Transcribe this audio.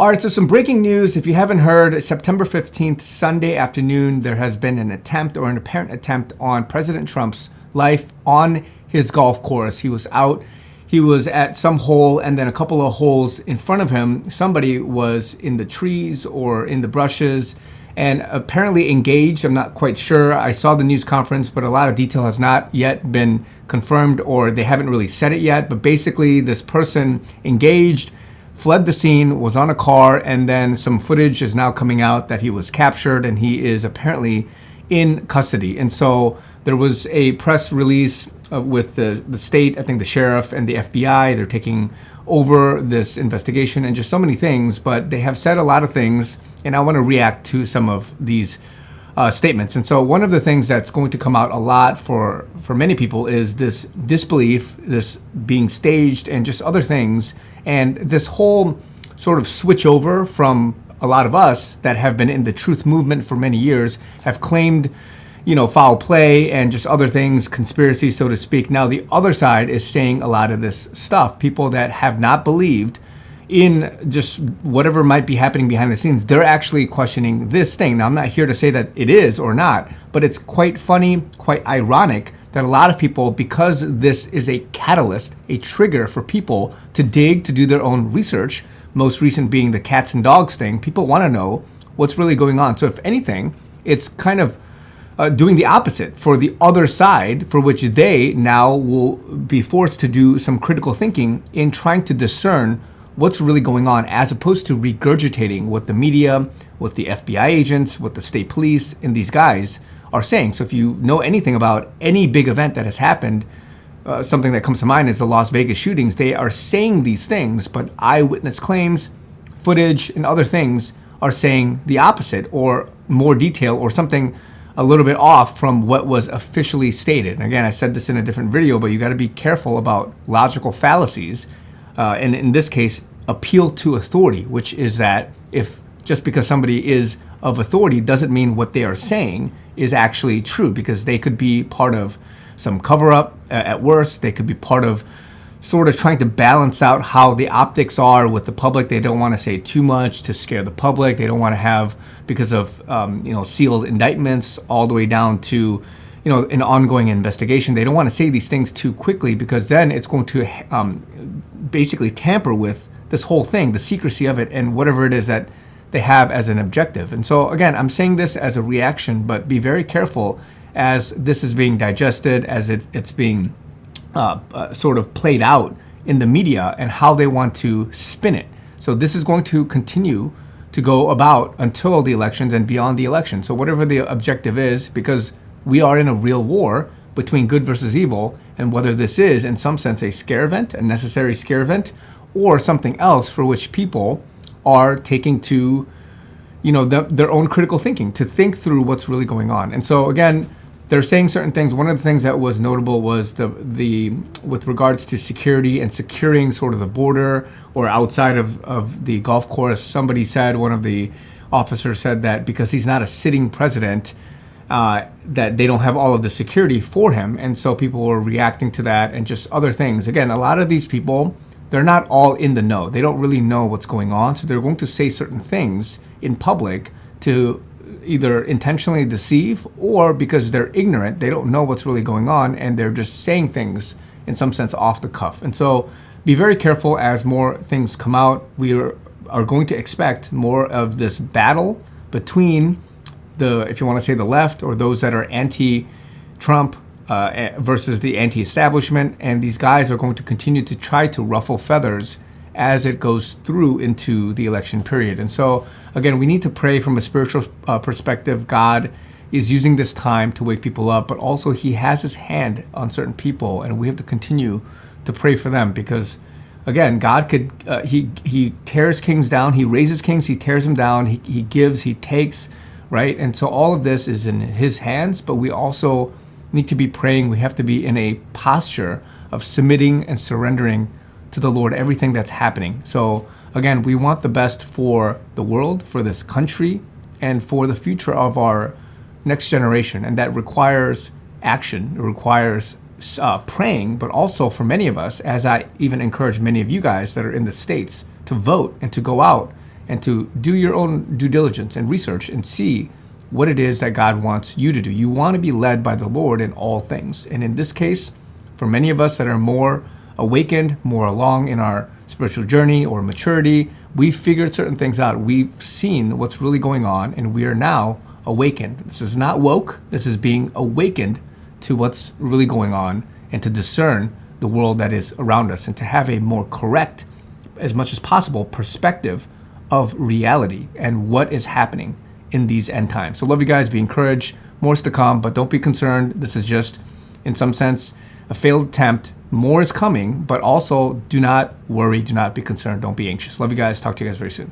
All right, so some breaking news. If you haven't heard, September 15th, Sunday afternoon, there has been an attempt or an apparent attempt on President Trump's life on his golf course. He was out, he was at some hole, and then a couple of holes in front of him, somebody was in the trees or in the brushes and apparently engaged. I'm not quite sure. I saw the news conference, but a lot of detail has not yet been confirmed, or they haven't really said it yet. But basically, this person engaged, fled the scene, was on a car, and then some footage is now coming out that he was captured and he is apparently in custody. And so there was a press release with the state, I think the sheriff and the FBI. They're taking over this investigation and just so many things, but they have said a lot of things, and I want to react to some of these statements. And so one of the things that's going to come out a lot for many people is this disbelief, this being staged, and just other things. And this whole sort of switch over from a lot of us that have been in the truth movement for many years have claimed, foul play and just other things, conspiracy, so to speak. Now the other side is saying a lot of this stuff. People that have not believed in just whatever might be happening behind the scenes, they're actually questioning this thing. Now, I'm not here to say that it is or not, but it's quite funny, quite ironic that a lot of people, because this is a catalyst, a trigger for people to dig, to do their own research, most recent being the cats and dogs thing, people want to know what's really going on. So if anything, it's kind of doing the opposite for the other side, for which they now will be forced to do some critical thinking in trying to discern what's really going on, as opposed to regurgitating what the media, what the FBI agents, what the state police, and these guys are saying. So if you know anything about any big event that has happened, something that comes to mind is the Las Vegas shootings. They are saying these things, but eyewitness claims, footage, and other things are saying the opposite, or more detail, or something a little bit off from what was officially stated. And again, I said this in a different video, but you got to be careful about logical fallacies. And in this case, appeal to authority, which is that if just because somebody is of authority doesn't mean what they are saying is actually true, because they could be part of some cover-up at worst. They could be part of sort of trying to balance out how the optics are with the public. They don't want to say too much to scare the public. They don't want to have, because of sealed indictments all the way down to an ongoing investigation. They don't want to say these things too quickly, because then it's going to basically tamper with this whole thing, the secrecy of it, and whatever it is that they have as an objective. And so again, I'm saying this as a reaction, but be very careful as this is being digested, as it's being sort of played out in the media and how they want to spin it. So this is going to continue to go about until the elections and beyond the election. So whatever the objective is, because we are in a real war between good versus evil, and whether this is in some sense a scare event, a necessary scare event, or something else for which people are taking to their own critical thinking, to think through what's really going on. And so again, they're saying certain things. One of the things that was notable was the with regards to security and securing sort of the border or outside of the golf course. Somebody said, one of the officers said that because he's not a sitting president, that they don't have all of the security for him. And so people were reacting to that and just other things. Again, a lot of these people, they're not all in the know. They don't really know what's going on. So they're going to say certain things in public to either intentionally deceive, or because they're ignorant, they don't know what's really going on, and they're just saying things in some sense off the cuff. And so be very careful as more things come out. We are going to expect more of this battle between if you want to say the left, or those that are anti-Trump versus the anti-establishment. And these guys are going to continue to try to ruffle feathers as it goes through into the election period. And so, again, we need to pray from a spiritual perspective. God is using this time to wake people up, but also he has his hand on certain people, and we have to continue to pray for them, because, again, God could, he tears kings down, he raises kings, he tears them down, he gives, he takes, right? And so all of this is in his hands, but we also need to be praying. We have to be in a posture of submitting and surrendering to the Lord everything that's happening. So again, we want the best for the world, for this country, and for the future of our next generation. And that requires action. It requires praying, but also for many of us, as I even encourage many of you guys that are in the States to vote and to go out and to do your own due diligence and research and see what it is that God wants you to do. You want to be led by the Lord in all things. And in this case, for many of us that are more awakened, more along in our spiritual journey or maturity, we've figured certain things out. We've seen what's really going on, and we are now awakened. This is not woke. This is being awakened to what's really going on and to discern the world that is around us and to have a more correct, as much as possible, perspective of reality and what is happening in these end times. So love you guys. Be encouraged. More is to come, but don't be concerned. This is just, in some sense, a failed attempt. More is coming, but also do not worry. Do not be concerned. Don't be anxious. Love you guys. Talk to you guys very soon.